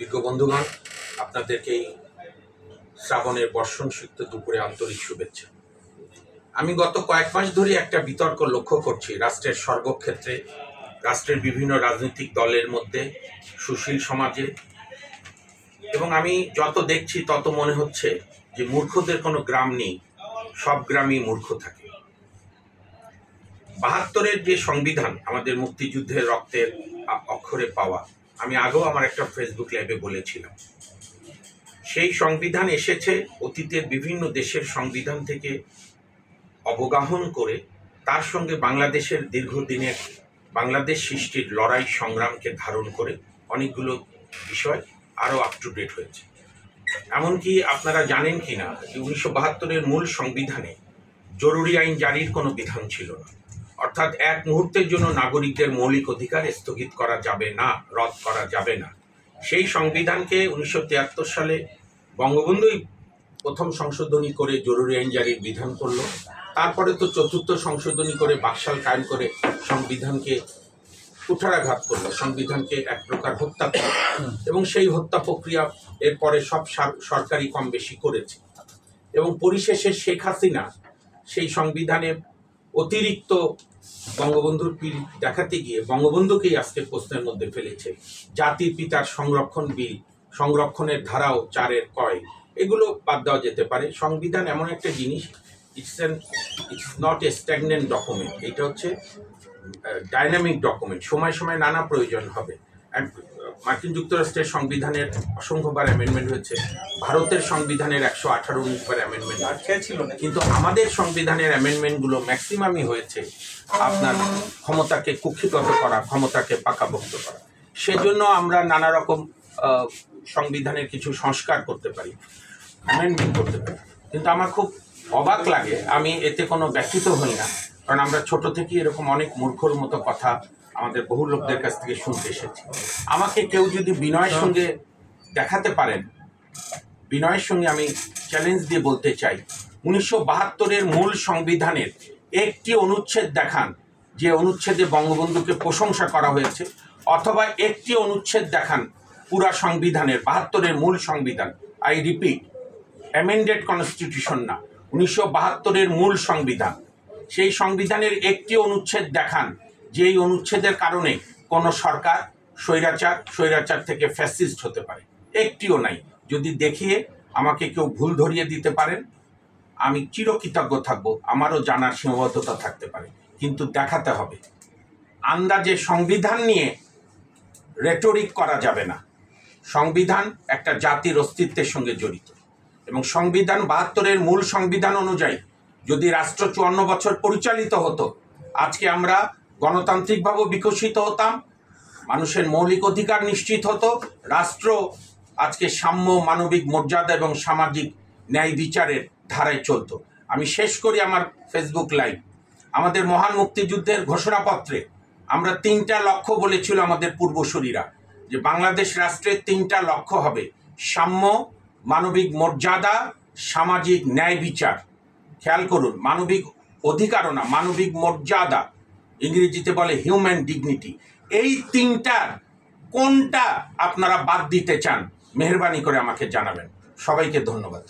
বিজ্ঞ বন্ধুগণ, আপনাদেরকে এই শ্রাবণের বর্ষণসিক্ত দুপুরে আন্তরিক শুভেচ্ছা। আমি গত কয়েক মাস ধরে একটা বিতর্ক লক্ষ্য করছি রাষ্ট্রের সর্বক্ষেত্রে, রাষ্ট্রের বিভিন্ন রাজনৈতিক দলের মধ্যে, সুশীল সমাজে, এবং আমি যত দেখছি তত মনে হচ্ছে যে মূর্খদের কোনো গ্রাম নেই, সব গ্রামই মূর্খ থাকে। ৭২-এর যে সংবিধান আমাদের মুক্তিযুদ্ধের রক্তের অক্ষরে পাওয়া, আমি আগেও আমার একটা ফেসবুক লাইভে বলেছিলাম, সেই সংবিধান এসেছে অতীতের বিভিন্ন দেশের সংবিধান থেকে অবগাহন করে, তার সঙ্গে বাংলাদেশের দীর্ঘদিনের বাংলাদেশ সৃষ্টির লড়াই সংগ্রামকে ধারণ করে অনেকগুলো বিষয় আরও আপ টু ডেট হয়েছে। এমনকি আপনারা জানেন কি না যে ১৯৭২-এর মূল সংবিধানে জরুরি আইন জারির কোনো বিধান ছিল না, অর্থাৎ এক মুহূর্তের জন্য নাগরিকদের মৌলিক অধিকার স্থগিত করা যাবে না, রদ করা যাবে না। সেই সংবিধানকে ১৯৭৩ সালে বঙ্গবন্ধুই প্রথম সংশোধনী করে জরুরি আইন জারির বিধান করল। তারপরে তো চতুর্থ সংশোধনী করে বাকশাল কায়েম করে সংবিধানকে কুঠারাঘাত করল, সংবিধানকে এক প্রকার হত্যা করল, এবং সেই হত্যা প্রক্রিয়া এরপরে সব সরকারি কম বেশি করেছে। এবং পরিশেষে শেখ হাসিনা সেই সংবিধানে অতিরিক্ত বঙ্গবন্ধুর পীর দেখাতে গিয়ে বঙ্গবন্ধুকেই আজকে প্রশ্নের মধ্যে ফেলেছে। জাতির পিতার সংরক্ষণ বিল, সংরক্ষণের ধারাও 4-এর কয়, এগুলো বাদ দেওয়া যেতে পারে। সংবিধান এমন একটা জিনিস, it's not a stagnant document, এটা হচ্ছে ডাইনামিক ডকুমেন্ট, সময় সময় নানা প্রয়োজন হবে। মার্কিন যুক্তরাষ্ট্রের সংবিধানের অসংখ্যবার অ্যামেন্ডমেন্ট হয়েছে, ভারতের সংবিধানের 118-19বার অ্যামেন্ডমেন্ট ছিল, কিন্তু আমাদের সংবিধানের অ্যামেন্ডমেন্টগুলো ম্যাক্সিমামই হয়েছে আপনার ক্ষমতাকে কুক্ষিগত করা, ক্ষমতাকে পাকাপোক্ত করা। সেজন্য আমরা নানা রকম সংবিধানের কিছু সংস্কার করতে পারি, অ্যামেন্ডমেন্ট করতে পারি। কিন্তু আমার খুব অবাক লাগে, আমি এতে কোনো ব্যথিত হই না, কারণ আমরা ছোট থেকে এরকম অনেক মূর্খর মতো কথা আমাদের বহু লোকদের কাছ থেকে শুনতে এসেছি। আমাকে কেউ যদি বিনয়ের সঙ্গে দেখাতে পারেন, বিনয়ের সঙ্গে আমি চ্যালেঞ্জ দিয়ে বলতে চাই, ১৯৭২-এর মূল সংবিধানের একটি অনুচ্ছেদ দেখান যে অনুচ্ছেদে বঙ্গবন্ধুকে প্রশংসা করা হয়েছে, অথবা একটি অনুচ্ছেদ দেখান পুরা সংবিধানের, ৭২-এর মূল সংবিধান, আই রিপিট, অ্যামেন্ডেড কনস্টিটিউশন না, ১৯৭২-এর মূল সংবিধান, সেই সংবিধানের একটি অনুচ্ছেদ দেখান যেই অনুচ্ছেদের কারণে কোনো সরকার স্বৈরাচার থেকে ফ্যাসিস্ট হতে পারে। একটিও নাই। যদি দেখিয়ে আমাকে কেউ ভুল ধরিয়ে দিতে পারেন, আমি চিরকৃতজ্ঞ থাকবো, আমারও জানার সীমাবদ্ধতা থাকতে পারে, কিন্তু দেখাতে হবে। আন্দাজে সংবিধান নিয়ে রেটরিক করা যাবে না। সংবিধান একটা জাতির অস্তিত্বের সঙ্গে জড়িত, এবং সংবিধান ৭২-এর মূল সংবিধান অনুযায়ী যদি রাষ্ট্র ৫৪ বছর পরিচালিত হতো, আজকে আমরা গণতান্ত্রিকভাবে বিকশিত হতাম, মানুষের মৌলিক অধিকার নিশ্চিত হতো, রাষ্ট্র আজকে সাম্য, মানবিক মর্যাদা এবং সামাজিক ন্যায় বিচারের ধারায় চলত। আমি শেষ করি আমার ফেসবুক লাইভ। আমাদের মহান মুক্তিযুদ্ধের ঘোষণাপত্রে আমরা 3টা লক্ষ্য বলেছিল আমাদের পূর্বসূরীরা, যে বাংলাদেশ রাষ্ট্রের 3টা লক্ষ্য হবে: সাম্য, মানবিক মর্যাদা, সামাজিক ন্যায় বিচার। খেয়াল করুন, মানবিক অধিকারও না, মানবিক মর্যাদা, ইংরেজিতে বলে হিউম্যান ডিগনিটি। এই 3টার কোনটা আপনারা বাদ দিতে চান, মেহেরবানি করে আমাকে জানাবেন। সবাইকে ধন্যবাদ।